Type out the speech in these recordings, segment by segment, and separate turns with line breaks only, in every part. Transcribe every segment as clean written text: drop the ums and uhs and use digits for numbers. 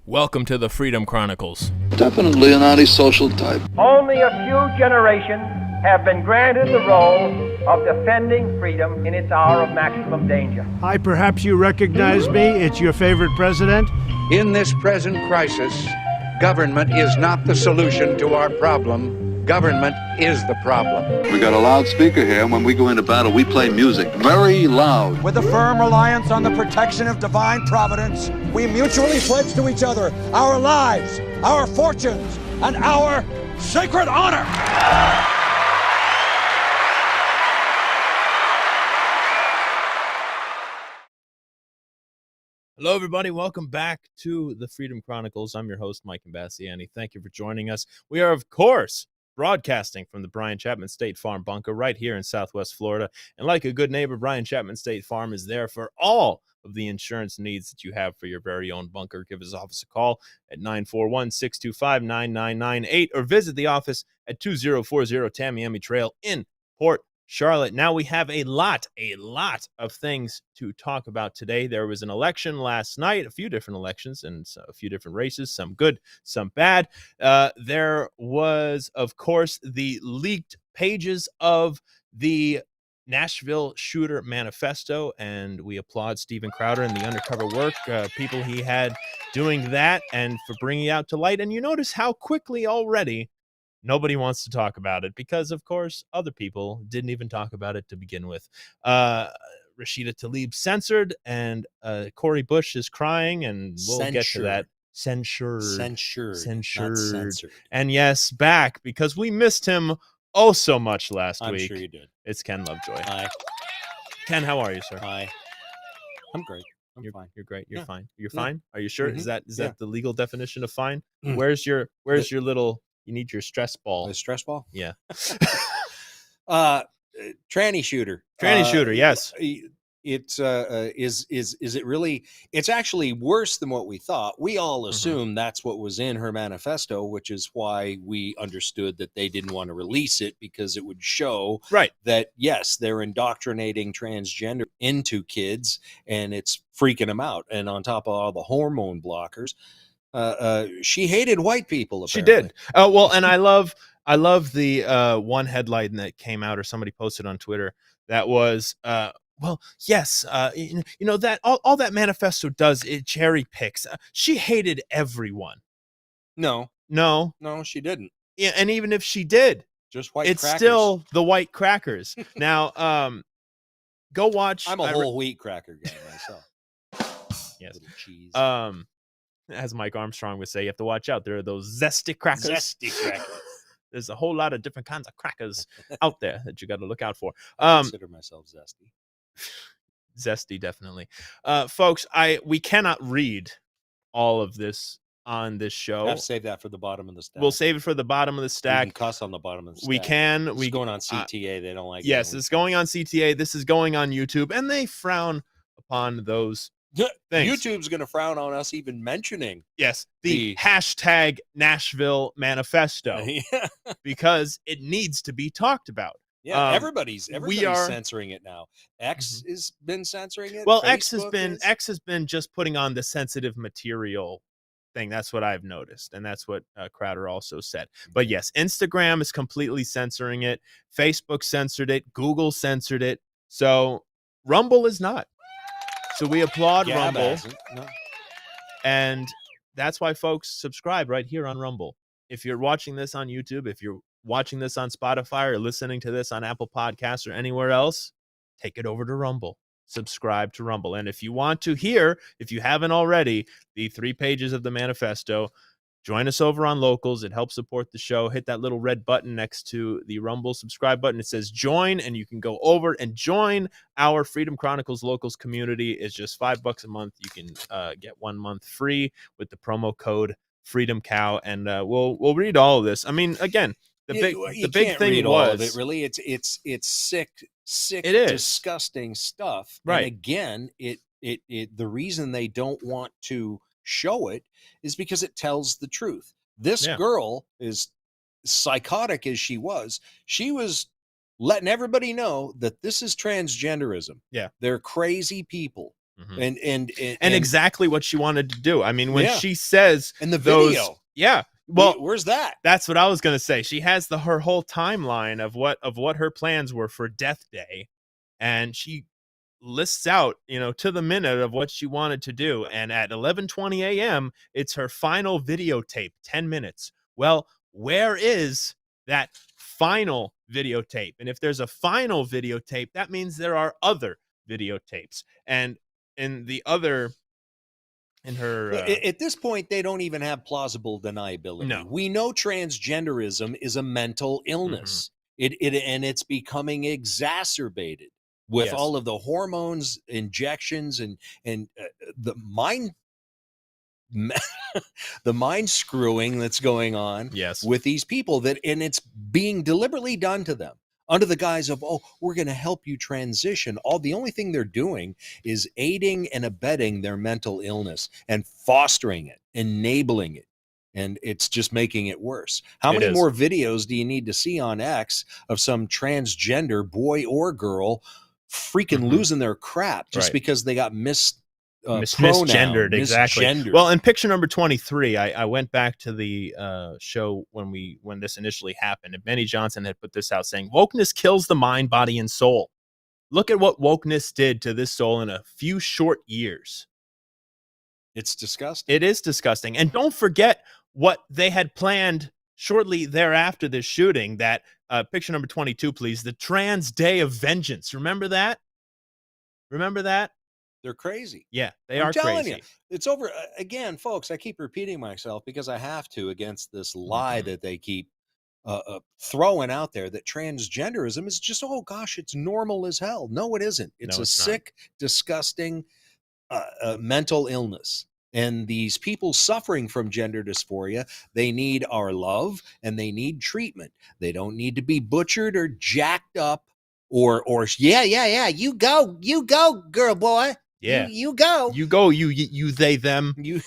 Welcome to the Freedom Chronicles.
Definitely an antisocial type.
Only a few generations have been granted the role of defending freedom in its hour of maximum danger.
Hi, perhaps you recognize me. It's your favorite president.
In this present crisis, government is not the solution to our problem. Government is the problem.
We got a loudspeaker here, and when we go into battle, we play music very loud.
With a firm reliance on the protection of divine providence, we mutually pledge to each other our lives, our fortunes, and our sacred honor.
Hello, everybody. Welcome back to the Freedom Chronicles. I'm your host, Mike Imbasciani. Thank you for joining us. We are, of course, broadcasting from the Brian Chapman State Farm bunker right here in Southwest Florida. And like a good neighbor, Brian Chapman State Farm is there for all of the insurance needs that you have for your very own bunker. Give his office a call at 941-625-9998 or visit the office at 2040 Tamiami Trail in Port Charlotte. Now we have a lot of things to talk about today. There was an election last night, a few different elections and a few different races, some good, some bad. There was, of course, the leaked pages of the Nashville shooter manifesto, and we applaud Steven Crowder and the undercover work, people he had doing that and for bringing it out to light. And you notice how quickly already nobody wants to talk about it because, of course, other people didn't even talk about it to begin with. Rashida Tlaib censored, and Cori Bush is crying, and we'll get to that. Censured. Not censored. And yes, back because we missed him oh so much last week.
I'm sure you did.
It's Ken Lovejoy.
Hi.
Ken, how are you, sir?
Hi. I'm great. I'm fine.
You're great. You're
Yeah.
fine. You're
Yeah.
fine. Are you sure?
Mhm.
Is that
Yeah.
the legal definition of fine?
Mm.
Where's your little? You need your stress ball.
A stress ball?
Yeah.
Tranny shooter.
Tranny shooter. Yes.
It's is it really? It's actually worse than what we thought. We all assumed that's what was in her manifesto, which is why we understood that they didn't want to release it because it would show
Right.
that yes, they're indoctrinating transgender into kids and it's freaking them out. And on top of all the hormone blockers, she hated white people. Apparently.
She did. Oh well, and I love the one headline that came out or somebody posted on Twitter that was well, yes, you know that all that manifesto does, it cherry picks. She hated everyone.
No, she didn't.
Yeah, and even if she did,
Just white
it's
crackers.
still the white crackers. Now, go watch.
I'm a whole wheat cracker guy myself.
Yes.
Little cheese.
As Mike Armstrong would say, you have to watch out. There are those zesty crackers.
Zesty crackers.
There's a whole lot of different kinds of crackers out there that you got to look out for.
I consider myself zesty.
Zesty, definitely. Folks, we cannot read all of this on this show.
I'll save that for the bottom of the stack.
We'll save it for the bottom of the
We
stack.
can cuss on the bottom of the stack.
We can.
It's going on CTA. They don't like it.
Yes, it's going on CTA. This is going on YouTube, and they frown upon those things.
YouTube's going to frown on us even mentioning.
Yes, the hashtag Nashville manifesto
Yeah.
because it needs to be talked about.
Yeah, everybody's
are-
censoring it now. X has been censoring it.
Well,
Facebook
X has been just putting on the sensitive material thing. That's what I've noticed, and that's what Crowder also said. But yes, Instagram is completely censoring it. Facebook censored it. Google censored it. So Rumble is not. So we applaud
Gab
Rumble,
hasn't. No.
and that's why folks subscribe right here on Rumble. If you're watching this on YouTube, if you're watching this on Spotify or listening to this on Apple Podcasts or anywhere else, take it over to Rumble. Subscribe to Rumble. And if you want to hear, if you haven't already, the 3 pages of the manifesto, join us over on Locals. It helps support the show. Hit that little red button next to the Rumble subscribe button. It says join, and you can go over and join our Freedom Chronicles Locals community. It's just $5 a month. You can get 1 month free with the promo code FreedomCow, and we'll read all of this. I mean, again, the big thing
read
was
all of it, really. It's sick,
It is.
disgusting stuff.
Right.
And again, it the reason they don't want to show it is because it tells the truth. This girl, is psychotic as she was letting everybody know that this is transgenderism.
Yeah.
They're crazy people.
Mhm.
And
exactly what she wanted to do. I mean, when
Yeah.
she says
and the
those,
video.
yeah, well,
Where's that?
that's what I was gonna say. She has her whole timeline of what her plans were for Death Day, and she lists out, to the minute of what she wanted to do. And at 11:20 a.m., it's her final videotape, 10 minutes. Well, where is that final videotape? And if there's a final videotape, that means there are other videotapes. And in the other, in her,
At this point, they don't even have plausible deniability.
No.
We know transgenderism is a mental illness. And it's becoming exacerbated with
Yes.
all of the hormones, injections, and the mind the mind screwing that's going on
yes,
with these people, and it's being deliberately done to them under the guise of, oh, we're going to help you transition. The only thing they're doing is aiding and abetting their mental illness and fostering it, enabling it. And it's just making it worse. How
It
many
is.
more videos do you need to see on X of some transgender boy or girl freaking losing their crap just
Right.
because they got
misgendered, exactly.
misgendered?
Well, in picture number 23, I went back to the show when this initially happened, and Benny Johnson had put this out saying, wokeness kills the mind, body, and soul. Look at what wokeness did to this soul in a few short years.
It's disgusting.
It is disgusting. And don't forget what they had planned shortly thereafter this shooting, that picture number 22, please, the Trans Day of Vengeance. Remember that?
They're crazy.
Yeah, they
I'm
are
telling
crazy.
you, it's over. Again, folks, I keep repeating myself because I have to, against this lie that they keep throwing out there that transgenderism is just, oh gosh, it's normal as hell. No, it isn't. It's
No,
a
it's not.
sick, disgusting mental illness. And these people suffering from gender dysphoria, they need our love and they need treatment. They don't need to be butchered or jacked up or yeah, you go, girl, boy.
Yeah.
You go.
You go, you, they, them.
You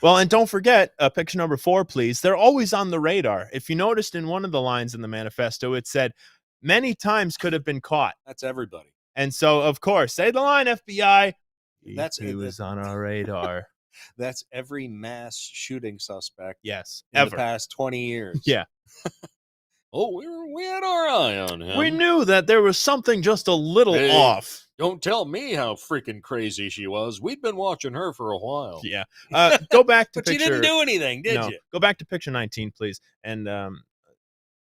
Well, and don't forget, picture number 4, please. They're always on the radar. If you noticed in one of the lines in the manifesto, it said, many times could have been caught.
That's everybody.
And so, of course, say the line, FBI.
He
was on our radar.
That's every mass shooting suspect
Yes,
in
ever.
the past 20 years.
Yeah.
Oh, we had our eye on him.
We knew that there was something just a little
Hey.
off.
Don't tell me how freaking crazy she was. We'd been watching her for a while.
Yeah. Go back to
But you didn't do anything, did you?
Go back to picture 19, please, and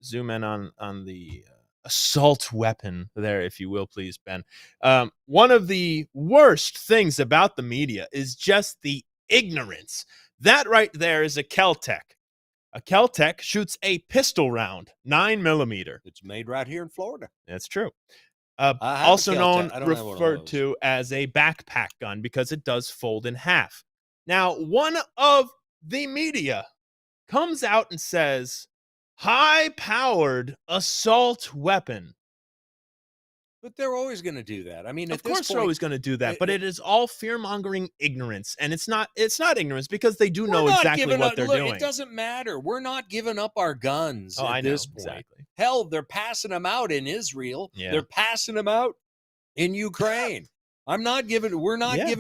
zoom in on the assault weapon there, if you will, please, Ben. One of the worst things about the media is just the ignorance. That right there is a Kel-Tec. A Kel-Tec shoots a pistol round, 9mm.
It's made right here in Florida.
That's true.
I have a
Also
Kel-Tec.
known,
I don't have one of
referred
those.
to as a backpack gun because it does fold in half. Now, one of the media comes out and says, high-powered assault weapon.
But they're always going to do that. I mean,
Of
at this
course, they're
point,
always going to do that, but it is all fear-mongering ignorance, and it's not ignorance because they do know
we're not
exactly
giving
what
up.
they're
Look,
doing.
It doesn't matter. We're not giving up our guns
Oh,
at
I know,
this point.
exactly.
Hell, they're passing them out in Israel.
Yeah.
They're passing them out in Ukraine. We're not giving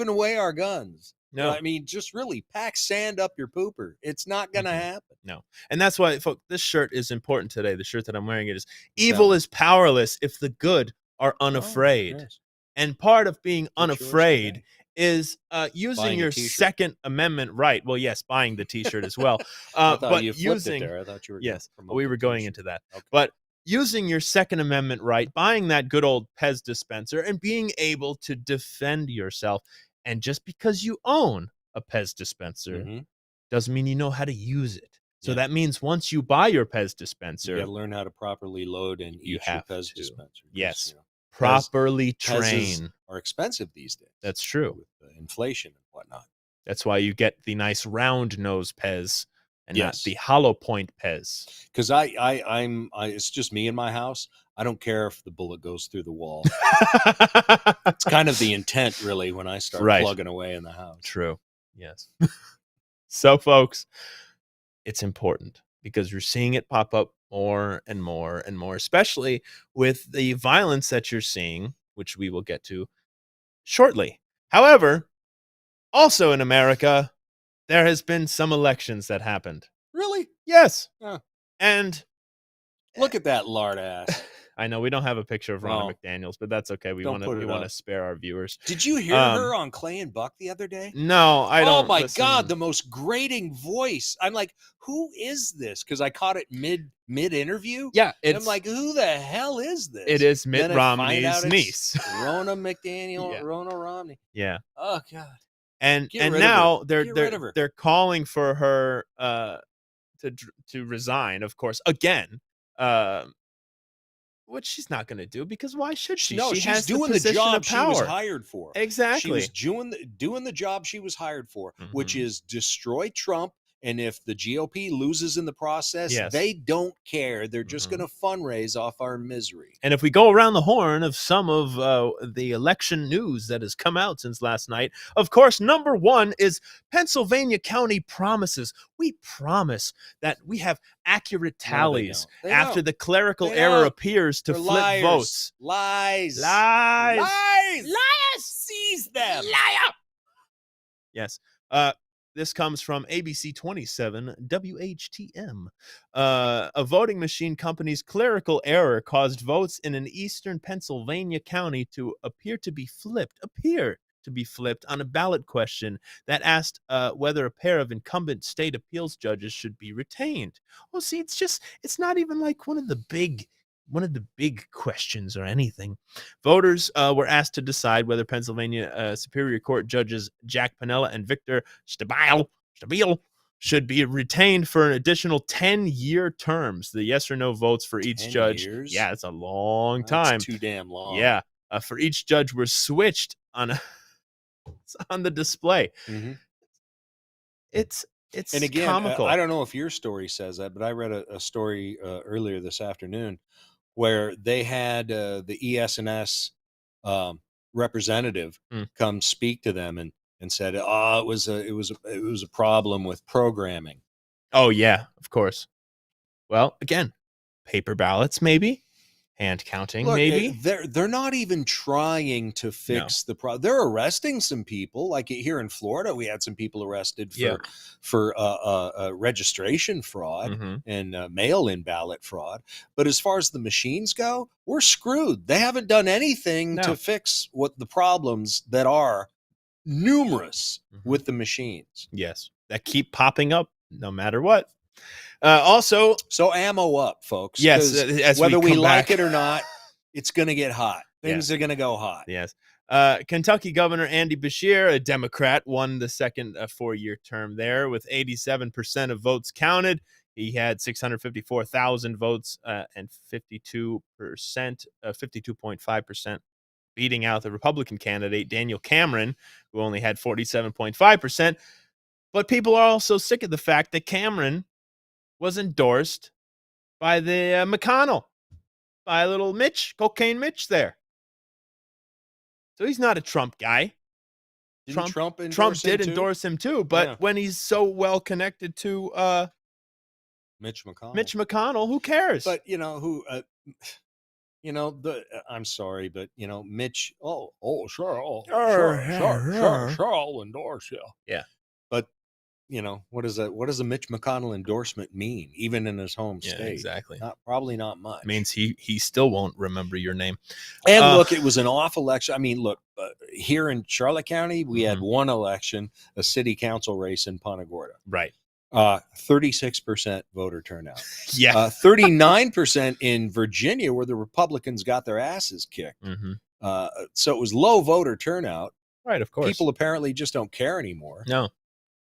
away our guns.
No.
I mean, just really pack sand up your pooper. It's not going to happen.
No. And that's why, folks, this shirt is important today. The shirt that I'm wearing, it is evil is powerless if the good are unafraid.
Oh, yes.
And part of being
It's yours
unafraid
today.
is using
Buying a
your
t-shirt.
Second Amendment right. Well, yes, buying the t-shirt as well.
I thought
but
you flipped
using
it there. I thought you were
yes,
gonna promote
we
the
were going
t-shirt.
into that.
Okay.
But using your Second Amendment right, buying that good old Pez dispenser, and being able to defend yourself. And just because you own a Pez dispenser
Mhm.
doesn't mean you know how to use it. So
Yeah.
that means once you buy your Pez
You
dispenser,
got to learn how to properly load and
You
eat your
have
Pez
to.
dispenser. 'Cause,
Yes.
you know,
properly
Pez's
train.
are expensive these days.
That's true.
With inflation and whatnot.
That's why you get the nice round nose Pez and not
Yes.
the hollow point Pez.
Because I'm it's just me in my house. I don't care if the bullet goes through the wall. It's kind of the intent, really, when I start
Right.
plugging away in the house.
True. Yes. So, folks, it's important because you're seeing it pop up more and more and more, especially with the violence that you're seeing, which we will get to shortly. However, also in America, there has been some elections that happened.
Really?
Yes.
Huh.
And
Look at that lard ass.
I know we don't have a picture of Ronna
Oh.
McDaniels, but that's okay. We
Don't
want
put it
to
up.
spare our viewers.
Did you hear her on Clay and Buck the other day?
No, I don't.
Oh my
listen.
God, the most grating voice. I'm like, who is this? Because I caught it mid interview.
Yeah,
I'm like, who the hell is this?
it is Mitt
Then I find
Romney's
out it's
niece.
Ronna McDaniel,
Yeah.
Ronna Romney.
Yeah,
Oh God.
and
Get rid of
now
her. Get rid of her.
they're calling for her to resign, of course, again. Which she's not going to do, because why should she?
No,
she
she's
has
doing the
position
job
of
she was
power.
hired for.
Exactly.
She was doing the job she was hired for, which is destroy Trump. And if the GOP loses in the process,
Yes.
they don't care. They're just going to fundraise off our misery.
And if we go around the horn of some of the election news that has come out since last night, of course, number one is Pennsylvania County promises. We promise that we have accurate tallies
They
after
don't.
the clerical
They
error
don't.
appears to
They're
flip
liars.
votes.
Lies.
Lies.
Lies. Liars. Seize them. Liar.
Yes. This comes from ABC 27 WHTM. A voting machine company's clerical error caused votes in an eastern Pennsylvania county to appear to be flipped on a ballot question that asked whether a pair of incumbent state appeals judges should be retained. Oh, see, it's not even like one of the big questions or anything. Voters were asked to decide whether Pennsylvania Superior Court judges Jack Piniella and Victor Stabile should be retained for an additional 10-year terms. The yes or no votes for each
10
judge.
years?
Yeah, it's a long
That's
time.
too damn long.
Yeah, for each judge were switched on the display.
Mm-hmm.
It's
and again,
comical.
I don't know if your story says that, but I read a story earlier this afternoon where they had the ES&S representative come speak to them and said, "Oh, it was a problem with programming."
Oh yeah, of course. Well, again, paper ballots, maybe hand counting,
Look,
maybe.
They're not even trying to fix the problem. They're arresting some people. Like here in Florida, we had some people arrested for registration fraud and mail-in ballot fraud. But as far as the machines go, we're screwed. They haven't done anything to fix what the problems that are numerous with the machines.
Yes, that keep popping up no matter what. Also,
so ammo up, folks.
Yes, as
whether we like
back.
it or not, it's going to get hot. Things are going to go hot.
Yes. Kentucky Governor Andy Beshear, a Democrat, won the second 4-year term there with 87% of votes counted. He had 654,000 votes and 52.5%, beating out the Republican candidate Daniel Cameron, who only had 47.5%. But people are also sick of the fact that Cameron was endorsed by the McConnell, by little Mitch, Cocaine Mitch there. So he's not a Trump guy.
Trump
did endorse him too, but when he's so well connected to
Mitch McConnell.
Mitch McConnell, who cares?
But I'm sorry, but Mitch. Oh, sure, sure, I'll endorse you.
Yeah,
but what does a Mitch McConnell endorsement mean, even in his home state?
Exactly.
Probably not much.
It means he still won't remember your name.
And look, it was an off election. I mean, look, here in Charlotte County, we had one election, a city council race in Punta Gorda.
Right.
36% voter turnout.
Yeah.
39% in Virginia, where the Republicans got their asses kicked. So it was low voter turnout.
Right, of course.
People apparently just don't care anymore.
No.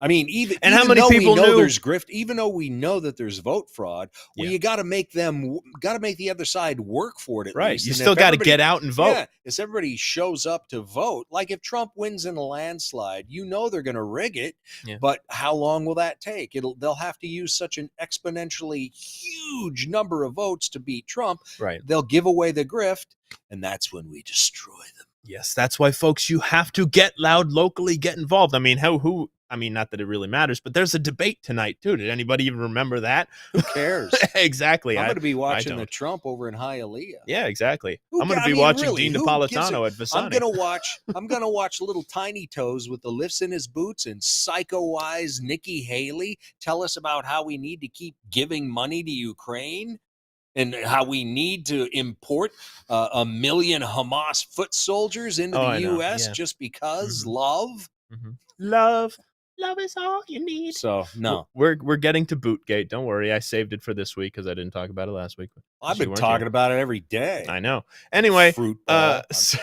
I mean, even
how many
though
people
we know
knew
there's grift, even though we know that there's vote fraud, well, you got to make the other side work for it. At
right.
least.
You
And
still got to get out and vote.
Yeah, if everybody shows up to vote, like if Trump wins in a landslide, they're going to rig it.
Yeah.
But how long will that take? They'll have to use such an exponentially huge number of votes to beat Trump.
Right.
They'll give away the grift, and that's when we destroy them.
Yes, that's why, folks, you have to get loud locally, get involved. I mean, who I mean, not that it really matters, but there's a debate tonight too. Did anybody even remember that?
Who cares?
Exactly.
I'm going to be watching
don't.
the Trump over in Hialeah.
Yeah, exactly.
Who
I'm going
ca-
to
I
be
mean,
watching
really,
Dean
who gives
Napolitano
a-
at Visani.
I'm gonna watch little tiny toes with the lifts in his boots and psycho-wise Nikki Haley tell us about how we need to keep giving money to Ukraine and how we need to import 1 million Hamas foot soldiers into
Oh,
the
I know,
U.S.
yeah.
just because
Mhm.
love.
Love is all you need.
So no,
we're getting to Bootgate. Don't worry, I saved it for this week because I didn't talk about it last week.
I've
You
been
weren't
talking
here.
about it every day.
I know. Anyway,
Fruit ball.
so,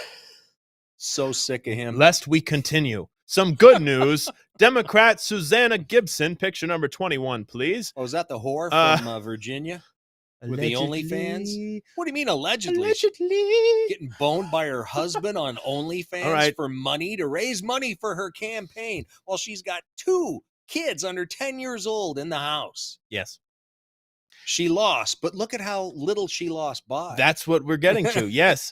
So sick of him.
lest we continue, some good news. Democrat Susanna Gibson, picture number 21, please.
Oh, is that the whore
Uh,
from Virginia? With the OnlyFans? What do you mean allegedly?
Allegedly.
Getting boned by her husband on OnlyFans
All right.
for money to raise money for her campaign while she's got 2 kids under 10 years old in the house.
Yes.
She lost, but look at how little she lost by.
That's what we're getting to. Yes.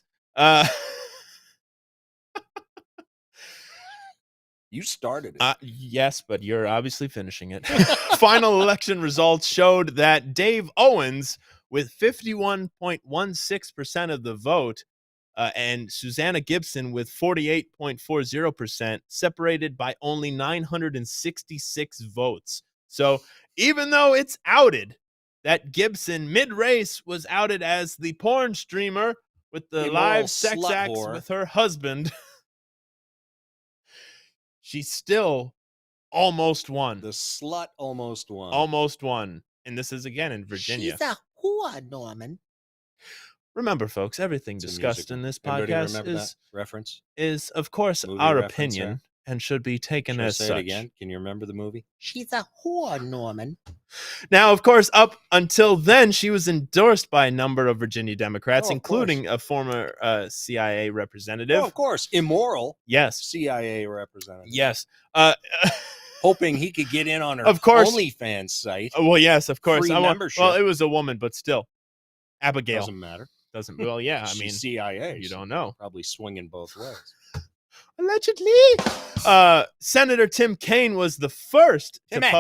You started it.
Yes, but you're obviously finishing it. Final election results showed that Dave Owens, with 51.16% of the vote, and Susanna Gibson with 48.40%, separated by only 966 votes. So even though it's outed that Gibson mid-race was outed as the porn streamer with the
Immoral
live sex
slut
acts
whore.
with her husband, she still almost won.
The slut almost won.
Almost won. And this is again in Virginia.
She's a whore, Norman.
Remember, folks, everything
It's a
discussed
musical.
in this
Everybody
podcast
remember that reference?
is, of course,
Movie
our
reference
opinion
there?
and should be taken
Should I
as
say
such.
it again? Can you remember the movie?
She's a whore, Norman.
Now, of course, up until then, she was endorsed by a number of Virginia Democrats,
Oh, of
including a former CIA representative.
Oh, of course. Immoral
Yes.
CIA representative.
Yes.
Hoping he could get in on her
Of course.
OnlyFans site.
Well, yes, of course.
Free membership.
Well, it was a woman, but still. Abigail.
Doesn't matter.
Doesn't. Well, yeah, I
She's
mean,
CIA.
you
so
don't know.
Probably swinging both ways.
Allegedly. Senator Tim Kaine was the first to
Timmy.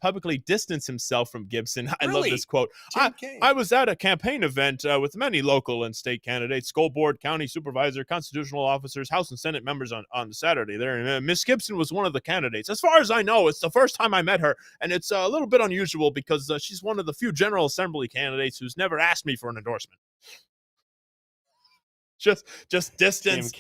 publicly distance himself from Gibson. I love
Really?
this quote.
Tim Kaine.
I was at a campaign event with many local and state candidates, school board, county supervisor, constitutional officers, House and Senate members on Saturday there. And Miss Gibson was one of the candidates. As far as I know, it's the first time I met her, and it's a little bit unusual because she's one of the few General Assembly candidates who's never asked me for an endorsement. Just distance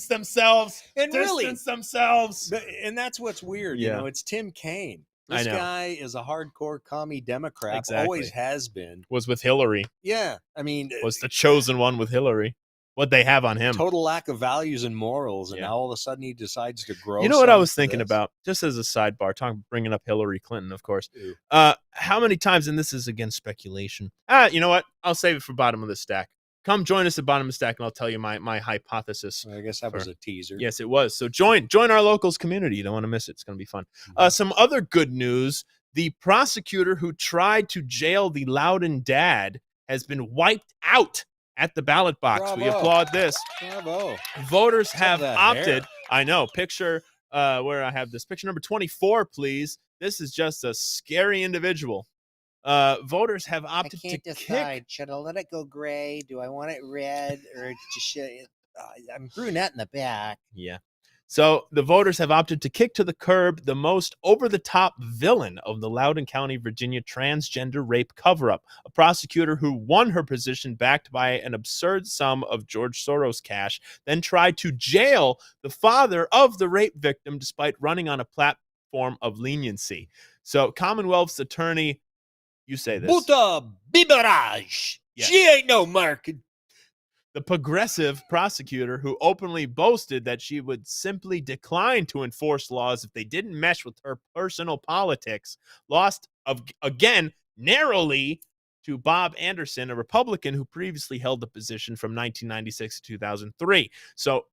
themselves.
And really-
Distance themselves.
And that's what's weird.
Yeah.
You know, it's Tim Kaine.
I
This
know.
guy is a hardcore commie Democrat.
Exactly.
Always has been.
Was with Hillary.
Yeah. I mean,
Was the chosen one with Hillary. What'd they have on him?
total lack of values and morals. And
Yeah.
now all of a sudden he decides to grow.
You know what I
some
was
for
thinking
this?
about, just as a sidebar, bringing up Hillary Clinton, of course.
Ew.
How many times, and this is again speculation. You know what? I'll save it for bottom of the stack. Come join us at bottom of the stack, and I'll tell you my hypothesis.
I guess that was a teaser.
Yes, it was. So join our locals community. You don't want to miss it. It's going to be fun.
Mm-hmm.
Some other good news: the prosecutor who tried to jail the Loudon dad has been wiped out at the ballot box. We
Bravo.
applaud this.
Bravo.
Voters
Some
have
of that
opted.
hair.
I know. Picture where I have this. Picture number 24, please. This is just a scary individual. Voters have
I
opted
can't
to
decide.
kick.
Should I let it go gray? Do I want it red? Or should I'm brunette in the back.
Yeah. So the voters have opted to kick to the curb the most over-the-top villain of the Loudoun County, Virginia transgender rape cover-up, a prosecutor who won her position backed by an absurd sum of George Soros cash, then tried to jail the father of the rape victim despite running on a platform of leniency. So Commonwealth's attorney, you say this.
Buta biberage.
Yes.
She ain't no market.
The progressive prosecutor who openly boasted that she would simply decline to enforce laws if they didn't mesh with her personal politics, lost again narrowly to Bob Anderson, a Republican who previously held the position from 1996 to 2003. So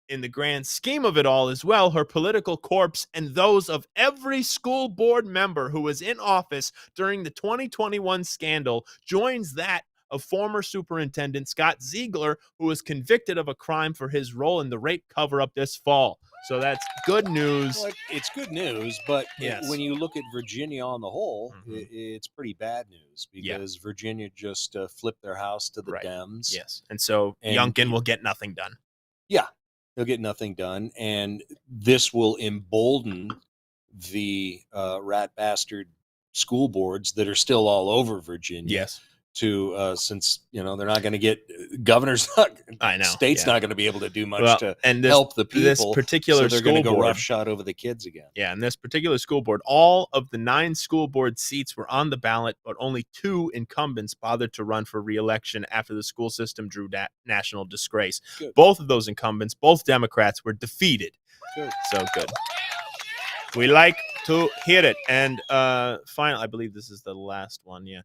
in the grand scheme of it all as well, her political corpse and those of every school board member who was in office during the 2021 scandal joins that of former Superintendent Scott Ziegler, who was convicted of a crime for his role in the rape cover-up this fall. So that's good news.
Well, it's good news, but
Yes.
when you look at Virginia on the whole,
Mhm.
it's pretty bad news because Virginia just flipped their house to the
Right.
Dems.
Yes. And so
And
Youngkin will get nothing done.
Yeah, they'll get nothing done, and this will embolden the rat bastard school boards that are still all over Virginia.
Yes.
To since they're not going to get governors,
I know.
state's
Yeah.
not going to be able to do much
Well,
to
and this-
help the people.
this particular
so they're going to
school
go
board-
roughshod over the kids again.
Yeah, and this particular school board, all of the 9 school board seats were on the ballot, but only 2 incumbents bothered to run for re-election after the school system drew national disgrace.
Good.
Both of those incumbents, both Democrats, were defeated.
Good.
So good. We like to hear it. And finally, I believe this is the last one. Yeah.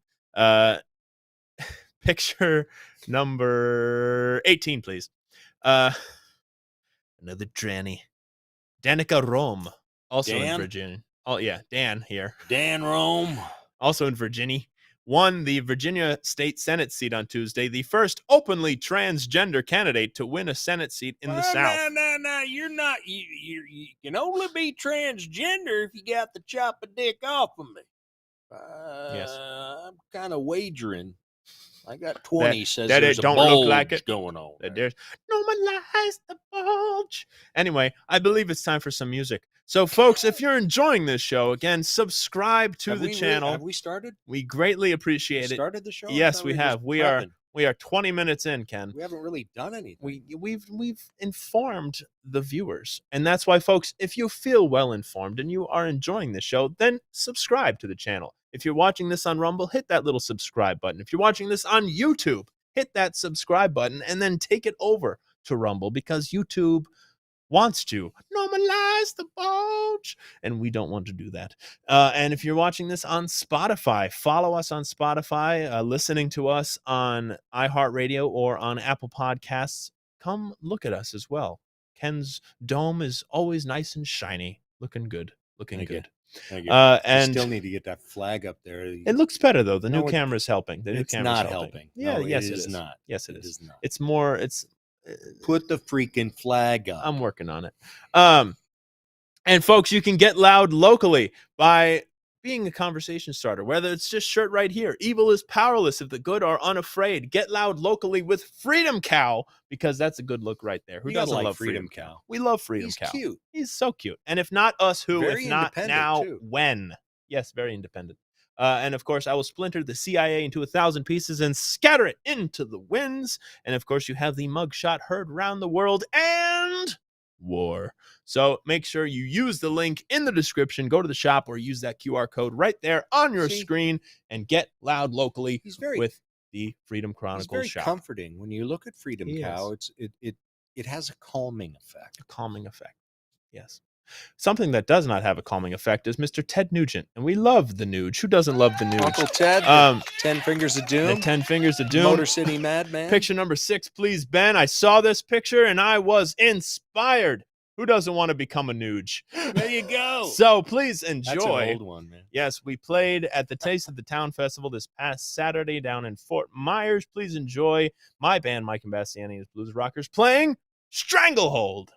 Picture number 18, please. Another tranny. Danica Rome, also in
Dan?
Virginia. Oh, yeah, Dan here.
Dan Rome.
Also in Virginia. Won the Virginia State Senate seat on Tuesday, the first openly transgender candidate to win a Senate seat in the South.
No, you're not. You can only be transgender if you got to chop a dick off of me.
Yes.
I'm kind of wagering. I got 20
That-
says
that
there's
it don't
a bulge
look like it.
going on.
That
there.
there's normalize the bulge. Anyway, I believe it's time for some music. So, folks, if you're enjoying this show, again, subscribe to
Have
the
we
channel.
have we started?
We greatly appreciate it.
Started the show? I
Yes,
thought
we
were
have.
just
We are
prepping.
20 minutes in, Ken.
We haven't really done anything.
We've informed the viewers, and that's why, folks, if you feel well informed and you are enjoying the show, then subscribe to the channel. If you're watching this on Rumble, hit that little subscribe button. If you're watching this on YouTube, hit that subscribe button and then take it over to Rumble, because YouTube wants to normalize the bulge, and we don't want to do that. And if you're watching this on Spotify, follow us on Spotify, listening to us on iHeartRadio or on Apple Podcasts. Come look at us as well. Ken's dome is always nice and shiny, looking good.
Thank you.
Good.
Thank you.
And
still need to get that flag up there.
it looks better though. The
No,
new
it-
camera's helping. The new
it's
camera's
not
helping.
helping.
Yeah,
No,
yes,
it
it
is
is.
not.
Yes, it
It
is.
is not.
It's more. It's.
Put the freaking flag up.
I'm working on it. And folks, you can get loud locally by being a conversation starter, whether it's just shirt right here. Evil is powerless if the good are unafraid. Get loud locally with Freedom Cow, because that's a good look right there. Who
You gotta
doesn't
like
love
Freedom
Freedom
Cow?
We love Freedom
He's
Cow.
cute.
He's so cute. And if not us, who?
Very
If not
independent,
now,
too.
when? Yes, very independent. And of course, I will splinter the CIA into 1,000 pieces and scatter it into the winds. And of course, you have the mugshot heard round the world and war. So make sure you use the link in the description, go to the shop, or use that QR code right there on your
See?
screen and get loud locally
He's very
with the Freedom
It's
Chronicles
very
shop.
comforting when you look at Freedom
He
Cow. It has a calming effect.
A calming effect. Yes. Something that does not have a calming effect is Mr. Ted Nugent. And we love the Nuge. Who doesn't love the Nuge?
Uncle Ted,
Um,
10 Fingers of
The
Doom,
10 Fingers of Doom.
Motor City Madman.
Picture number 6, please, Ben. I saw this picture and I was inspired. Who doesn't want to become a Nuge?
There you go.
So please
That's
enjoy.
an old one, man.
Yes, we played at the Taste of the Town Festival this past Saturday down in Fort Myers. Please enjoy my band, Mike Imbasciani and his Blues Rockers, playing Stranglehold.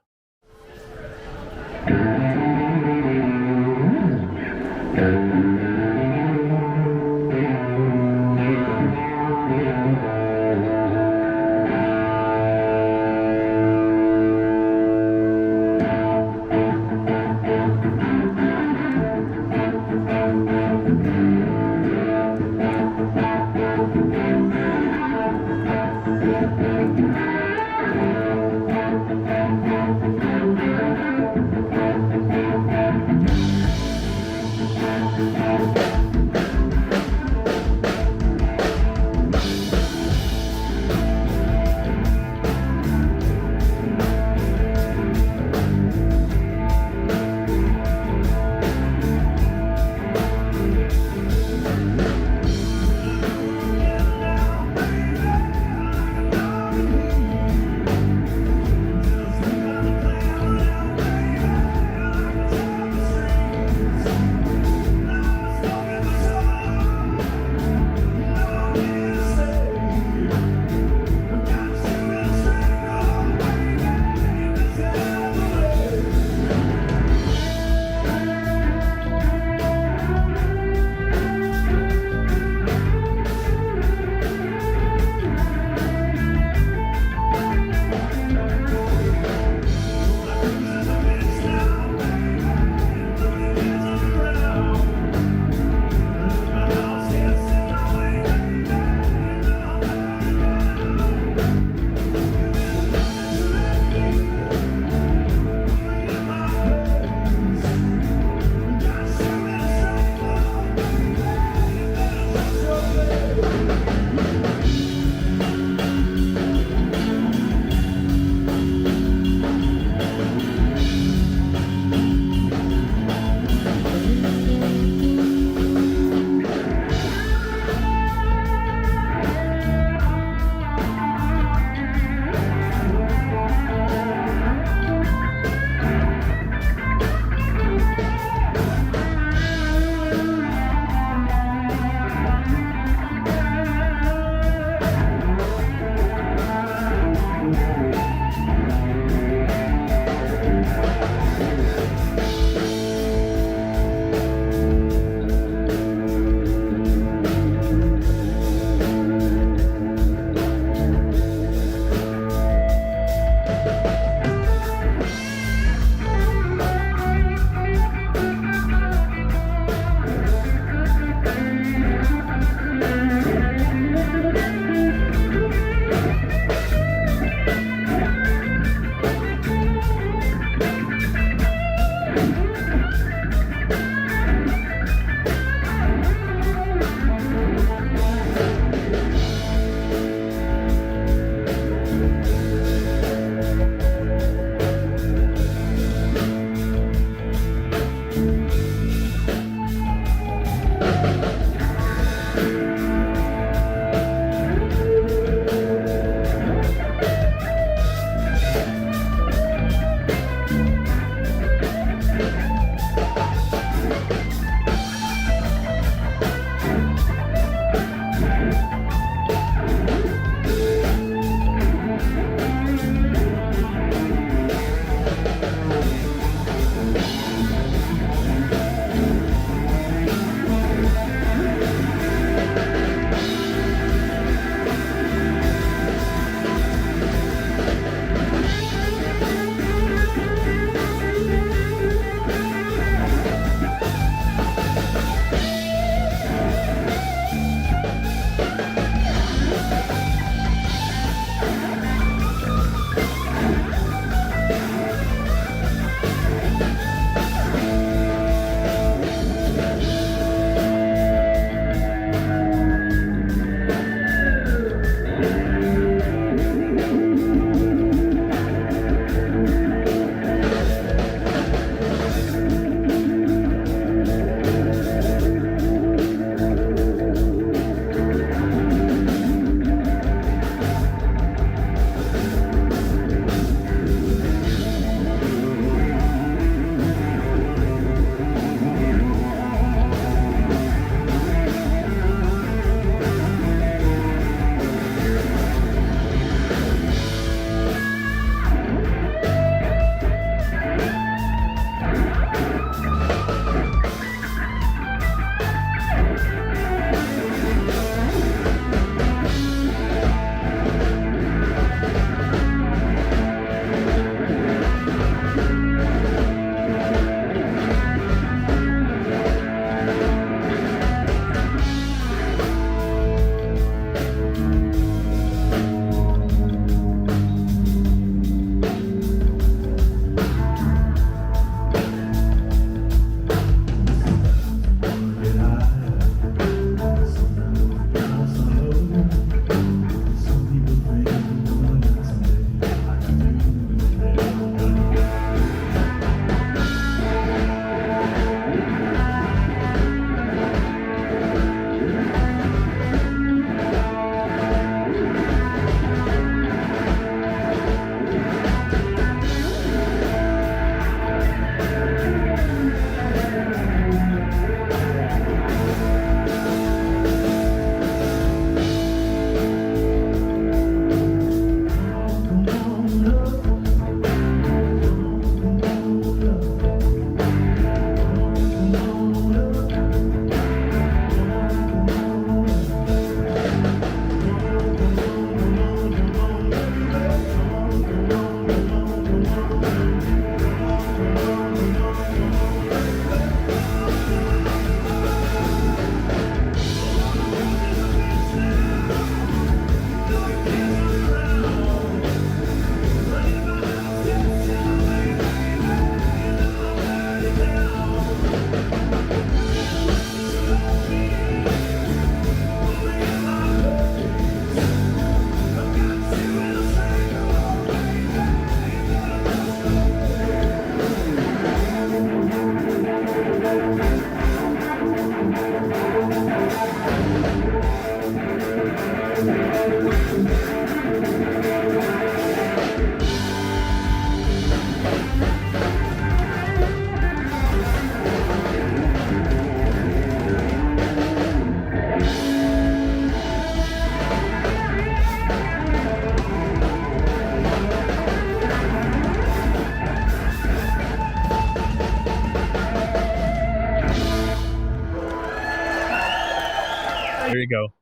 There you go.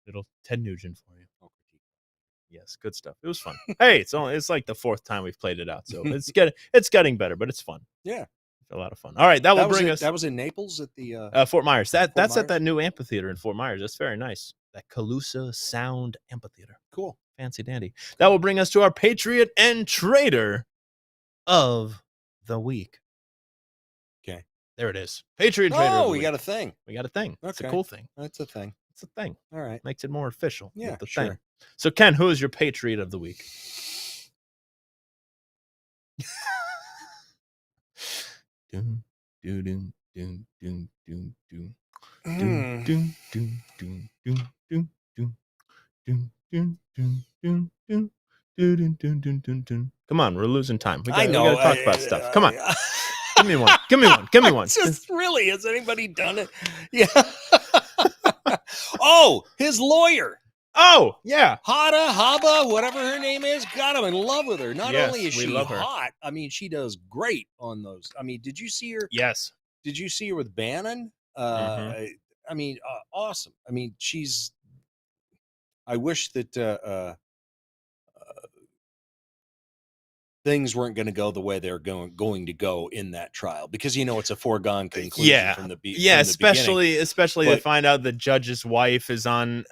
Little Ted Nugent for you. Yes, good stuff. It was fun. Hey, it's like the 4th time we've played it out, so it's getting better, but it's fun.
Yeah.
It's a lot of fun. All right, that will bring us.
That was in Naples at the
Fort Myers. That's
Myers?
at that new amphitheater in Fort Myers. That's very nice. That Calusa Sound Amphitheater.
Cool.
Fancy dandy. That will bring us to our Patriot and Traitor of the Week.
Okay.
There it is. Patriot and Traitor of the
we
Week.
got a thing.
We got a thing. It's a
Okay.
cool thing.
That's a thing.
It's a thing.
All right.
Makes it more official.
Yeah,
with the
sure.
thing. So, Ken, who is your Patriot of the Week? Doom, doom, doom, doom, doom, doom, doom. Doom, doom, doom, doom, doom, doom, doom, doom, doom, doom, doom, doom, doom, doom, doom, doom, doom. Come on, we're losing time. We gotta talk about stuff. Come on. Give me one. Give me one. Give me one.
Just really, has anybody done it? Yeah. Oh, his lawyer.
Oh, yeah.
Haba, whatever her name is. God, I'm in love with her. Not
Yes,
only is
we
she
love her.
hot, I mean, she does great on those. I mean, did you see her?
Yes.
Did you see her with Bannon? I mean, awesome. I mean, she's. I wish that things weren't going to go the way they're going to go in that trial, because it's a foregone conclusion from the beginning.
Especially to find out the judge's wife is on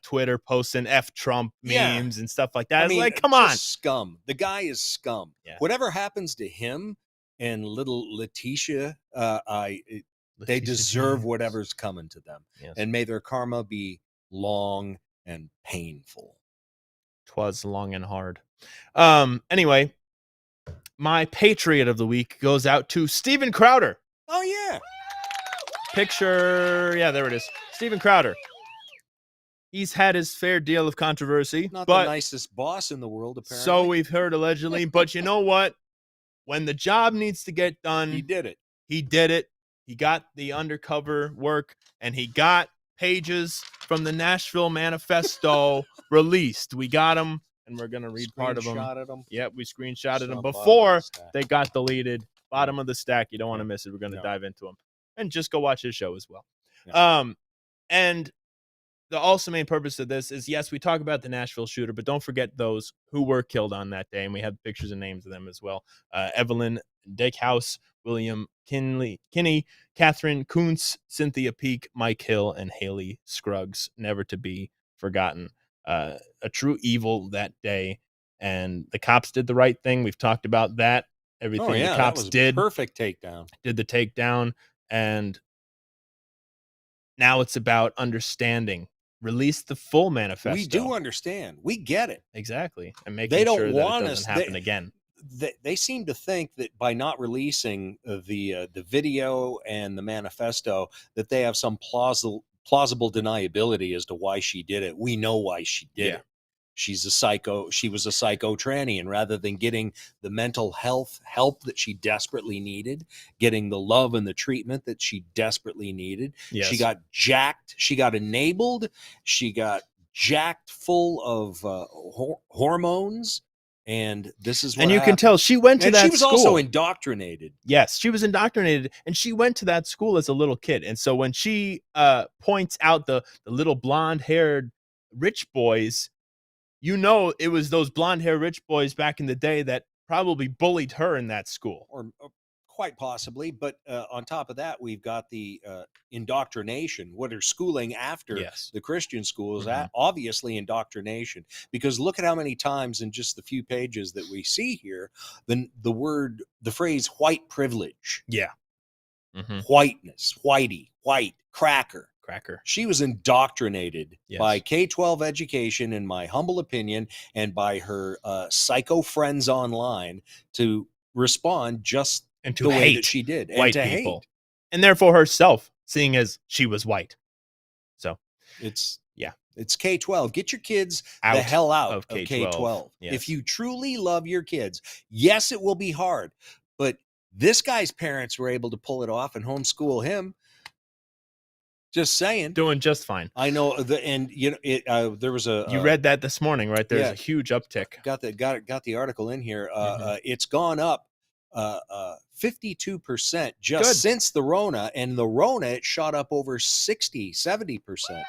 Twitter posting F Trump memes and stuff like that.
I
It's
mean,
like, come on,
scum. The guy is scum.
Yeah.
Whatever happens to him and little Letitia, they deserve
James.
whatever's coming to them.
Yes.
And may their karma be long and painful.
'Twas long and hard. Anyway, my Patriot of the Week goes out to Steven Crowder.
Oh, yeah.
Picture. Yeah, there it is. Steven Crowder. He's had his fair deal of controversy.
Not
but
the nicest boss in the world, apparently.
So we've heard allegedly. But you know what? When the job needs to get done,
he did it.
He did it. He got the undercover work, and he got pages from the Nashville Manifesto released. We got them, and we're going to read part of them. Yep, we screenshotted them before they got deleted. Bottom of the stack. You don't want to miss it. We're going to dive into them. And just go watch his show as well. Yeah. And the also main purpose of this is, yes, we talk about the Nashville shooter, but don't forget those who were killed on that day. And we have pictures and names of them as well. Evelyn Dakehouse, William Kinney, Catherine Kuntz, Cynthia Peake, Mike Hill, and Haley Scruggs, never to be forgotten. A true evil that day. And the cops did the right thing. We've talked about that. Everything the cops did.
Perfect takedown.
Did the takedown. And now it's about understanding. Release the full manifesto.
We do understand. We get it.
Exactly. And making sure that it doesn't happen again.
They seem to think that by not releasing the video and the manifesto, that they have some plausible deniability as to why she did it. We know why she did it. She's a psycho. She was a psycho tranny, and rather than getting the mental health help that she desperately needed, getting the love and the treatment that she desperately needed, she got jacked. She got enabled. She got jacked full of hormones. And this is what
you can tell she went to that school.
She was also indoctrinated.
Yes, she was indoctrinated, and she went to that school as a little kid. And so when she points out the little blonde-haired rich boys, you know it was those blonde-haired rich boys back in the day that probably bullied her in that school.
Or quite possibly. But on top of that, we've got the indoctrination, what are schooling after the Christian schools, obviously indoctrination. Because look at how many times in just the few pages that we see here, the phrase white privilege.
Yeah.
Whiteness, whitey, white, cracker.
She
was indoctrinated by K-12 education, in my humble opinion, and by her psycho friends online to respond just
and to
the
hate
way that she did.
White
and to
people.
Hate.
And therefore herself, seeing as she was white. So
it's K-12. Get your kids the hell out of K-12.
Yes.
If you truly love your kids, yes, it will be hard, but this guy's parents were able to pull it off and homeschool him. Just saying,
doing just fine.
I know there was a.
You read that this morning, right? There's a huge uptick.
Got the article in here. It's gone up 52% just since the Rona, and the Rona, it shot up over 60-70%.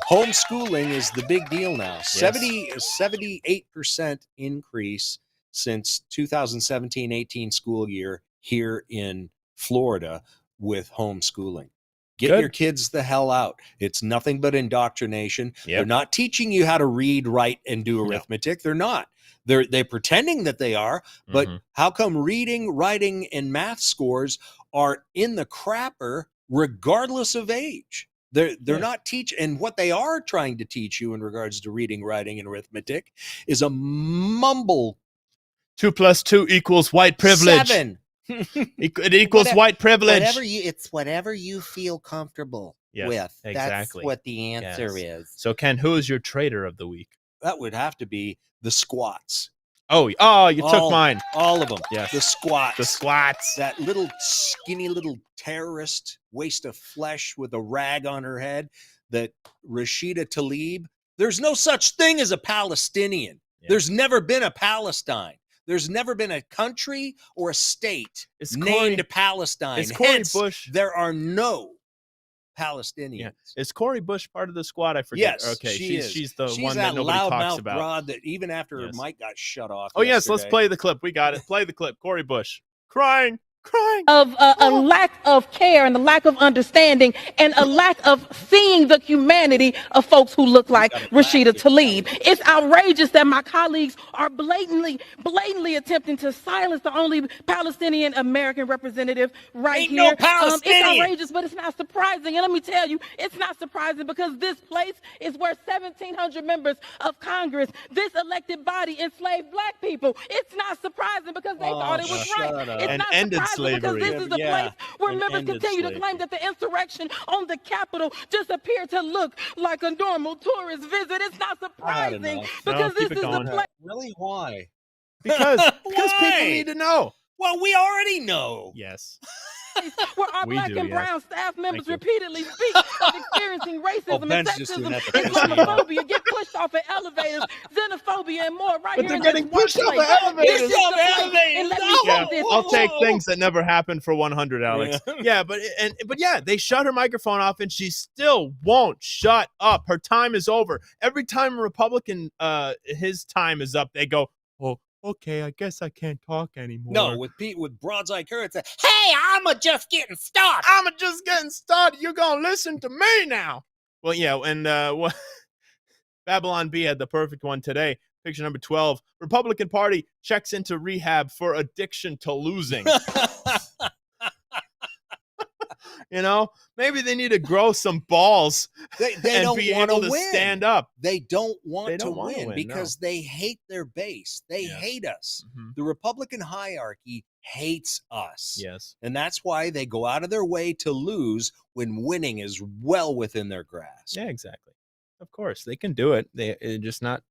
Homeschooling is the big deal now.
Yes.
78% increase since 2017-18 school year here in Florida with homeschooling. Get your kids the hell out. It's nothing but indoctrination.
Yep.
They're not teaching you how to read, write, and do arithmetic. They're not. They're pretending that they are, but how come reading, writing, and math scores are in the crapper regardless of age? They're not teaching, and what they are trying to teach you in regards to reading, writing, and arithmetic is a mumble.
2 + 2 = white privilege.
7.
It equals white privilege.
It's whatever you feel comfortable with.
Exactly.
That's what the answer is.
So, Ken, who is your traitor of the week?
That would have to be the squats.
Oh, you took mine.
All of them.
Yes.
The squats.
The squats.
That little skinny little terrorist waste of flesh with a rag on her head, that Rashida Tlaib. There's no such thing as a Palestinian.
Yeah.
There's never been a Palestine. There's never been a country or a state named Palestine.
Is Cori
Hence,
Bush?
there are no Palestinians.
Yeah. Is Cori Bush part of the squad? I forget.
Yes,
Okay,
she's
the one that nobody talks about.
Broad that even after Mike got shut off.
Oh yes, let's play the clip. We got it. Play the clip. Cori Bush crying.
Of a lack of care and a lack of understanding and a lack of seeing the humanity of folks who look like Rashida Tlaib. It's outrageous that my colleagues are blatantly attempting to silence the only Palestinian American representative
Ain't
here.
No Palestinian.
It's outrageous, but it's not surprising. And let me tell you, it's not surprising because this place is where 1,700 members of Congress, this elected body, enslaved black people. It's not surprising because they thought it was right. It's not surprising because this is the place where members continue to claim that the insurrection on the Capitol just appeared to look like a normal tourist visit. It's not surprising because this is the place.
Really? Why?
Because people need to know.
Well, we already know.
Yes.
Where our black and brown staff members repeatedly speak of experiencing racism and sexism, Islamophobia, get pushed off of elevators, xenophobia, and more. Right
but
here
they're
in
getting
this
pushed off
workplace.
of elevators.
This is the place. And let me say this.
I'll take things that never happened for 100, Alex. Yeah, but they shut her microphone off, and she still won't shut up. Her time is over. Every time a Republican, his time is up, they go, "Oh, okay, I guess I can't talk anymore."
No, with broads like her, it's a, hey, I'm just getting started.
You're gonna listen to me now. Well, yeah, and Babylon B had the perfect one today. Picture number 12. Republican Party checks into rehab for addiction to losing. Maybe they need to grow some balls
they
and
don't
be
want
able
to
to
win.
stand up.
They don't want to
wanna
win
win,
because they hate their base. They hate us.
Mhm.
The Republican hierarchy hates us.
Yes.
And that's why they go out of their way to lose when winning is well within their grasp.
Yeah, exactly. Of course, they can do it. They just not.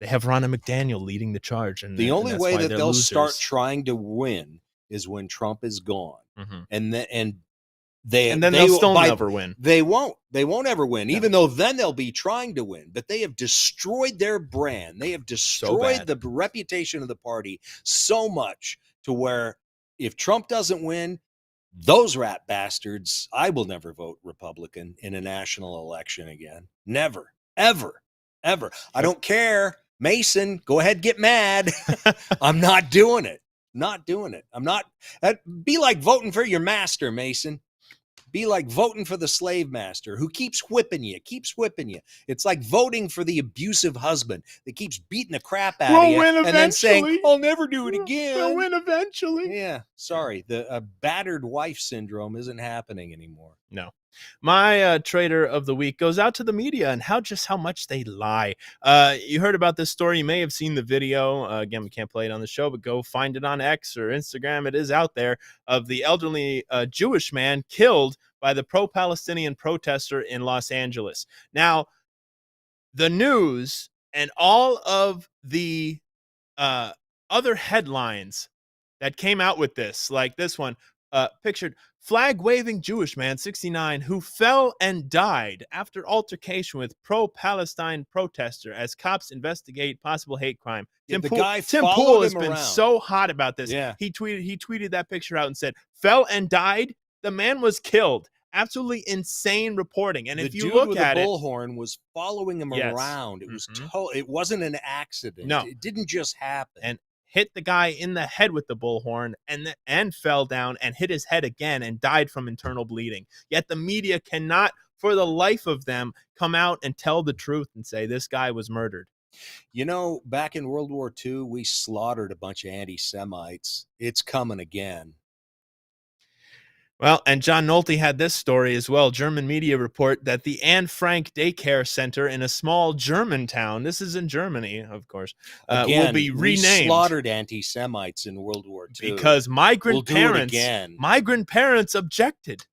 They have Ronna McDaniel leading the charge, and
The only
that's
way
why
that
they're
they'll
losers.
start trying to win is when Trump is gone.
Mhm.
And
then
they
they'll still
by-
never win.
They won't ever win, even though then they'll be trying to win. But they have destroyed their brand. They have destroyed
bad.
the reputation of the party so much to where if Trump doesn't win, those rat bastards, I will never vote Republican in a national election again. Never, ever, ever. I don't care. Mason, go ahead, get mad. I'm not doing it. Not doing it. I'm not. Be like voting for your master, Mason. Be like voting for the slave master who keeps whipping you. It's like voting for the abusive husband that keeps beating the crap out of you and then saying, I'll never do it again.
We'll win eventually.
Yeah, sorry. The battered wife syndrome isn't happening anymore.
No. My traitor of the week goes out to the media and how much they lie. You heard about this story. You may have seen the video. Again, we can't play it on the show, but go find it on X or Instagram. It is out there, of the elderly Jewish man killed by the pro-Palestinian protester in Los Angeles. Now, the news and all of the other headlines that came out with this, like this one, pictured Flag-waving Jewish man, 69, who fell and died after altercation with pro-Palestine protester as cops investigate possible hate crime.
Yeah, the
Tim
guy
Pool
followed
has
him
been
around.
so hot about this.
Yeah.
He tweeted that picture out and said, "Fell and died. The man was killed." Absolutely insane reporting. And
The
if you
dude
look
with
at
the
it,
bullhorn was following him
Yes.
around. It was
Mhm.
it wasn't an accident.
No.
It didn't just happen.
and hit the guy in the head with the bullhorn and fell down and hit his head again and died from internal bleeding. Yet the media cannot, for the life of them, come out and tell the truth and say this guy was murdered.
You know, back in World War II, we slaughtered a bunch of anti-Semites. It's coming again.
Well, and John Nolte had this story as well. German media report that the Anne Frank Daycare Center in a small German town, this is in Germany, of course,
Again,
will be
we
renamed
slaughtered anti-Semites in World War II.
because migrant
We'll do it
parents
again.
objected.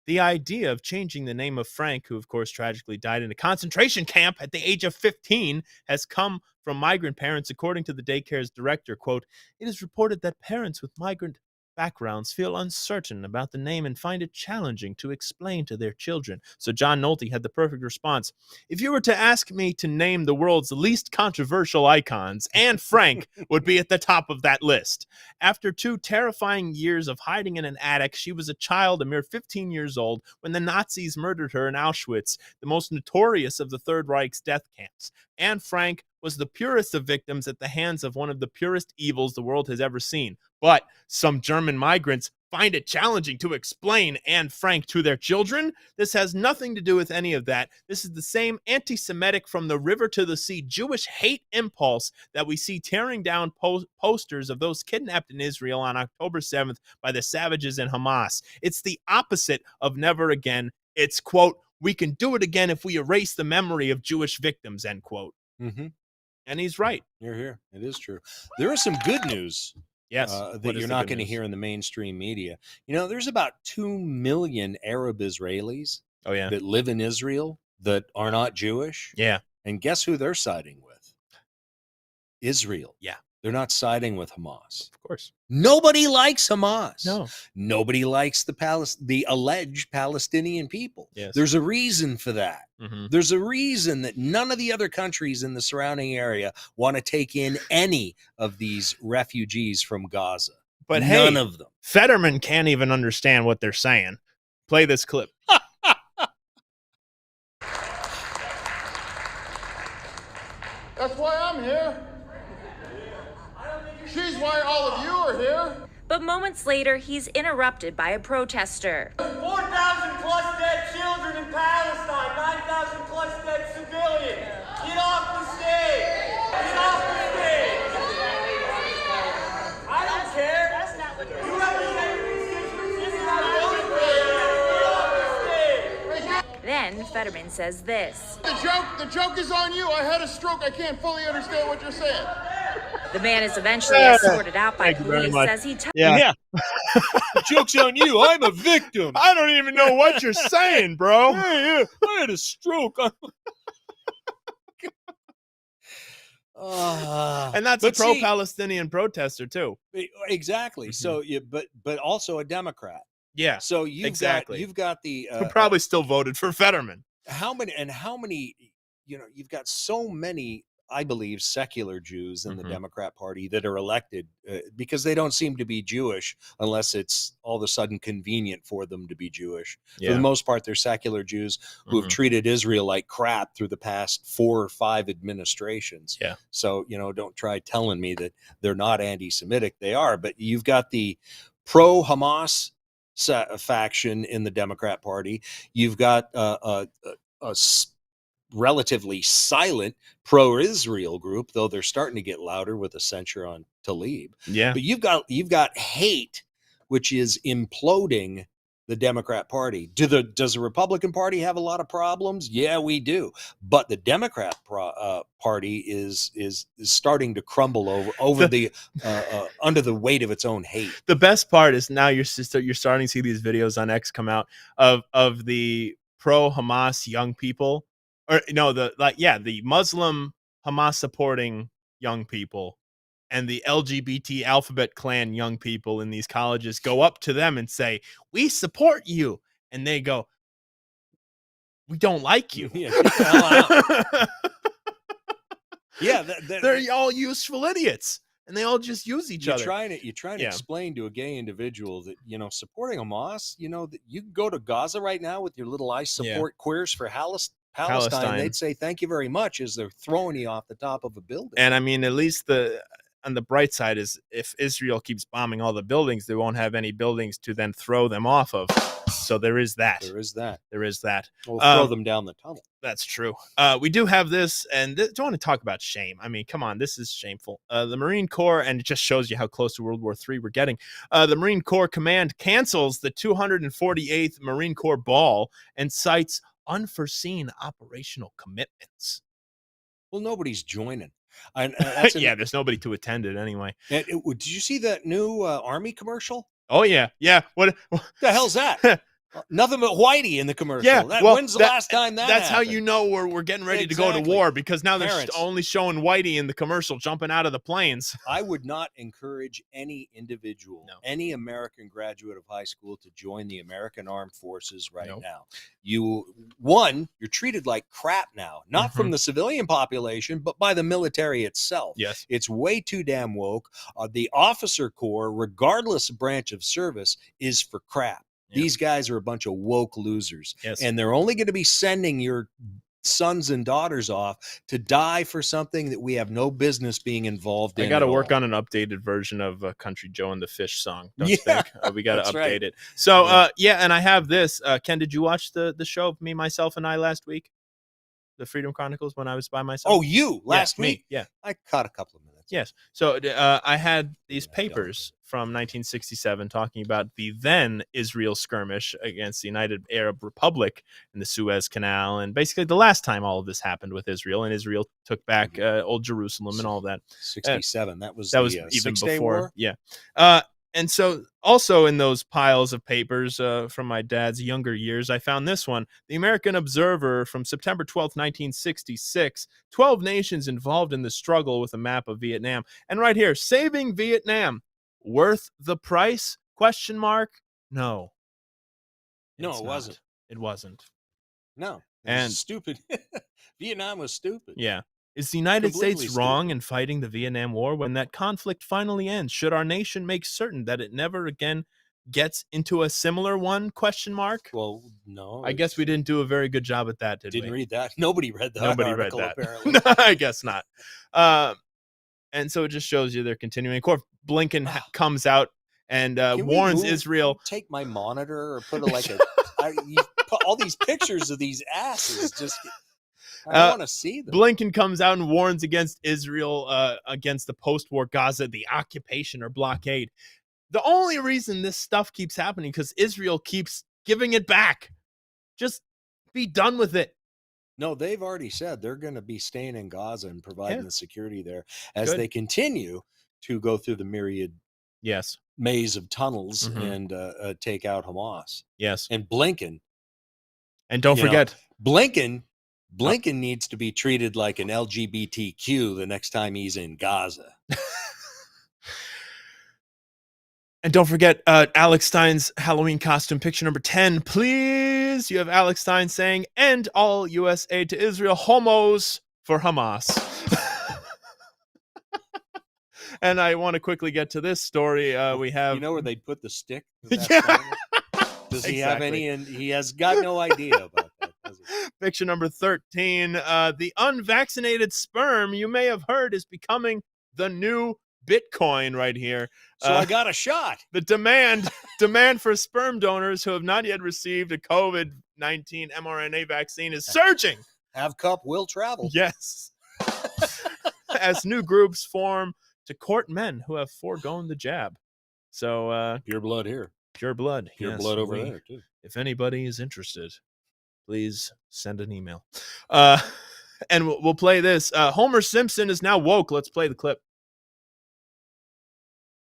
The idea of changing the name of Frank, who of course tragically died in a concentration camp at the age of 15, has come from migrant parents, according to the daycare's director. Quote, "It is reported that parents with migrant backgrounds feel uncertain about the name and find it challenging to explain to their children." So John Nolte had the perfect response. "If you were to ask me to name the world's least controversial icons, Anne Frank would be at the top of that list. After 2 terrifying years of hiding in an attic, she was a child, a mere 15 years old, when the Nazis murdered her in Auschwitz, the most notorious of the Third Reich's death camps. Anne Frank was the purest of victims at the hands of one of the purest evils the world has ever seen. But some German migrants find it challenging to explain Anne Frank to their children. This has nothing to do with any of that. This is the same anti-Semitic from the river to the sea Jewish hate impulse that we see tearing down posters of those kidnapped in Israel on October 7th by the savages in Hamas. It's the opposite of never again. It's, quote, we can do it again if we erase the memory of Jewish victims," end quote.
Mm-hmm.
And he's right.
You're here. It is true. There is some good news.
Yes.
That
What is
you're
the
not
good
going to
news?
hear in the mainstream media. You know, there's about 2 million Arab Israelis
Oh, yeah.
that live in Israel that are not Jewish.
Yeah.
And guess who they're siding with? Israel.
Yeah.
They're not siding with Hamas.
Of course.
Nobody likes Hamas.
No.
Nobody likes the alleged Palestinian people.
Yes.
There's a reason for that.
Mhm.
There's a reason that none of the other countries in the surrounding area want to take in any of these refugees from Gaza.
But
none
hey,
of them.
Fetterman can't even understand what they're saying. Play this clip.
That's why I'm here. She's why all of you are here.
But moments later, he's interrupted by a protester.
4,000 plus dead children in Palestine, 9,000 plus dead civilians. Get off the stage. Get off the stage. I don't care. That's not what you represent your constituents. This is not voting for you. Get off the stage.
Then Fetterman says this.
The joke is on you. I had a stroke. I can't fully understand what you're saying.
The man is eventually escorted out by
Thank you very
police
much.
as he
Yeah.
The joke's on you. I'm a victim.
I don't even know what you're saying, bro.
I had a stroke.
And that's a
But see-
pro-Palestinian protester too.
Exactly. So you, but also a Democrat.
Yeah.
So you've got the
Who probably still voted for Fetterman.
how many you've got so many, I believe, secular Jews in the Democrat Party that are elected because they don't seem to be Jewish unless it's all of a sudden convenient for them to be Jewish.
Yeah.
For the most part, they're secular Jews who have treated Israel like crap through the past 4 or 5 administrations.
Yeah.
So, don't try telling me that they're not anti-Semitic. They are, but you've got the pro-Hamas faction in the Democrat Party. You've got relatively silent pro-Israel group, though they're starting to get louder with a censure on Tlaib.
Yeah.
But you've got hate, which is imploding the Democrat Party. Does the Republican Party have a lot of problems? Yeah, we do. But the Democrat Party is starting to crumble over the under the weight of its own hate.
The best part is now you're starting to see these videos on X come out of the pro-Hamas young people, or no, the Muslim Hamas supporting young people and the LGBT alphabet clan young people in these colleges go up to them and say, "We support you," and they go, "We don't like you."
Yeah, get the hell out. Yeah,
they're all useful idiots, and they all just use each other.
You're trying to explain to a gay individual that, supporting Hamas, that you can go to Gaza right now with your little "I support queers for Palestine." They'd say thank you very much as they're throwing you off the top of a building.
And I mean, at least on the bright side is if Israel keeps bombing all the buildings, they won't have any buildings to then throw them off of. So there is that.
There is that.
We'll
throw them down the tunnel.
That's true. We do have this, and don't want to talk about shame. I mean, come on, this is shameful. The Marine Corps, and it just shows you how close to World War III we're getting. The Marine Corps Command cancels the 248th Marine Corps Ball and cites unforeseen operational commitments.
Well, nobody's joining.
There's nobody to attend it anyway.
Did you see that new Army commercial?
Oh, yeah. What
the hell's that? Nothing but Whitey in the commercial.
Yeah,
when's the last time
that's
happened?
how you know we're getting ready to go to war, because now they're only showing Whitey in the commercial jumping out of the planes.
I would not encourage any individual, any American graduate of high school to join the American Armed Forces now. You're treated like crap now, not from the civilian population, but by the military itself.
Yes.
It's way too damn woke. The officer corps, regardless of branch of service, is for crap. Yeah. These guys are a bunch of woke losers.
Yes.
And they're only going to be sending your sons and daughters off to die for something that we have no business being involved in.
I got to work on an updated version of Country Joe and the Fish song. Don't you think? We got to update it. So, and I have this. Ken, did you watch the show of Me, Myself, and I last week? The Freedom Chronicles, when I was by myself?
Oh, you? Last week?
Yeah.
I caught a couple of minutes.
Yes. So I had these papers from 1967 talking about the then Israel skirmish against the United Arab Republic in the Suez Canal, and basically the last time all of this happened with Israel, and Israel took back Old Jerusalem and all that.
67. That was
even
before.
War? Yeah. And so also in those piles of papers from my dad's younger years, I found this one, the American Observer from September 12th, 1966, 12 nations involved in the struggle with a map of Vietnam. And right here, saving Vietnam, worth the price? ? No.
No, it wasn't.
It wasn't.
No. It was stupid. Vietnam was stupid.
Yeah. Is the United States wrong in fighting the Vietnam War? When that conflict finally ends, should our nation make certain that it never again gets into a similar one? ?
Well, no.
I guess we didn't do a very good job at that, did we?
Didn't read that. Nobody read that.
Nobody
article,
read that.
Apparently.
I guess not. And so it just shows you they're continuing. Of course, Blinken comes out and warns Israel.
Take my monitor or put you put all these pictures of these asses. Just. I want to see them.
Blinken comes out and warns against Israel, against the post-war Gaza, the occupation or blockade. The only reason this stuff keeps happening because Israel keeps giving it back. Just be done with it.
No, they've already said they're going to be staying in Gaza and providing the security there as they continue to go through the myriad maze of tunnels and take out Hamas.
Yes.
And Blinken.
And don't forget,
Blinken needs to be treated like an LGBTQ the next time he's in Gaza.
And don't forget Alex Stein's Halloween costume, picture number 10. Please, you have Alex Stein saying, "End all U.S. aid to Israel, homos for Hamas." And I want to quickly get to this story. We have...
You know where they'd put the stick? Does he have any? And he has got no idea about that.
Picture number 13. The unvaccinated sperm, you may have heard, is becoming the new Bitcoin right here.
So I got a shot.
The demand for sperm donors who have not yet received a COVID-19 mRNA vaccine is surging.
Have cup will travel.
Yes. As new groups form to court men who have foregone the jab. So
pure blood here.
Pure blood.
Pure blood over there too.
If anybody is interested, please send an email. And we'll play this. Homer Simpson is now woke. Let's play the clip.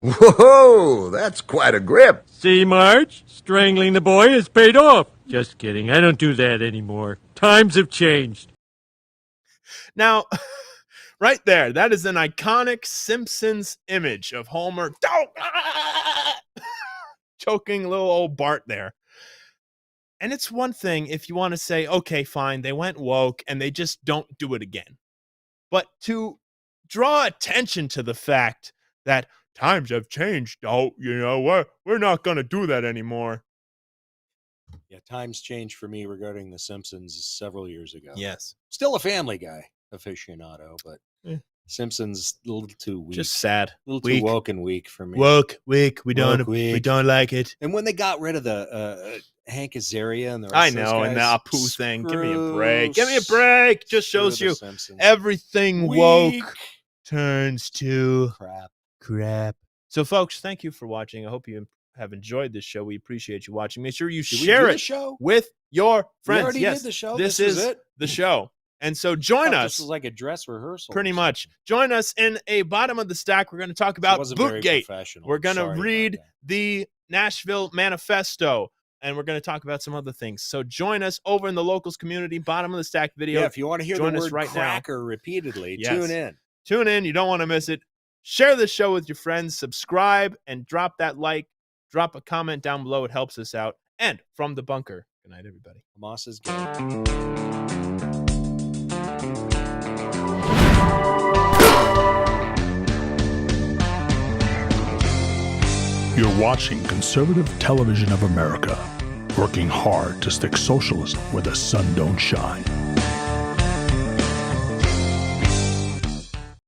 Whoa, that's quite a grip.
See, Marge? Strangling the boy has paid off. Just kidding. I don't do that anymore. Times have changed.
Now, Right there. That is an iconic Simpsons image of Homer choking little old Bart there. And it's one thing if you want to say, okay, fine, they went woke and they just don't do it again. But to draw attention to the fact that times have changed, we're not going to do that anymore.
Yeah, times changed for me regarding The Simpsons several years ago.
Yes.
Still a Family Guy aficionado, but
Eh.
Simpsons a little too weak.
Just sad.
A little
Weak.
too woke and weak for me.
Woke, weak. We
Woke,
don't like it.
And when they got rid of the Hank Azaria and the rest
I
of those
know, and the
guys,
Apu thing. Give me a
screw-
break. Give me a break. Just shows
screw
you
The Simpsons.
everything
Weak.
woke turns to crap. So, folks, thank you for watching. I hope you have enjoyed this show. We appreciate you watching. Make sure you
Did we
share
do the
it
show?
with your
We
friends.
already
Yes,
did the show?
This
This was
is
it?
the show. And so join
Thought
us.
This was like a dress rehearsal.
Pretty much. Join us in a bottom of the stack. We're going to talk about
wasn't very
Bootgate.
professional.
We're going to
Sorry about
read the Nashville Manifesto, and we're going to talk about some other things. So join us over in the locals community, bottom of the stack video.
Yeah, if you want to hear
join
the
us
word
right
cracker repeatedly,
Yes.
tune in.
Tune in. You don't want to miss it. Share this show with your friends. Subscribe and drop that like. Drop a comment down below. It helps us out. And from the bunker, good night, everybody.
Hamas is gay.
You're watching Conservative Television of America, working hard to stick socialism where the sun don't shine.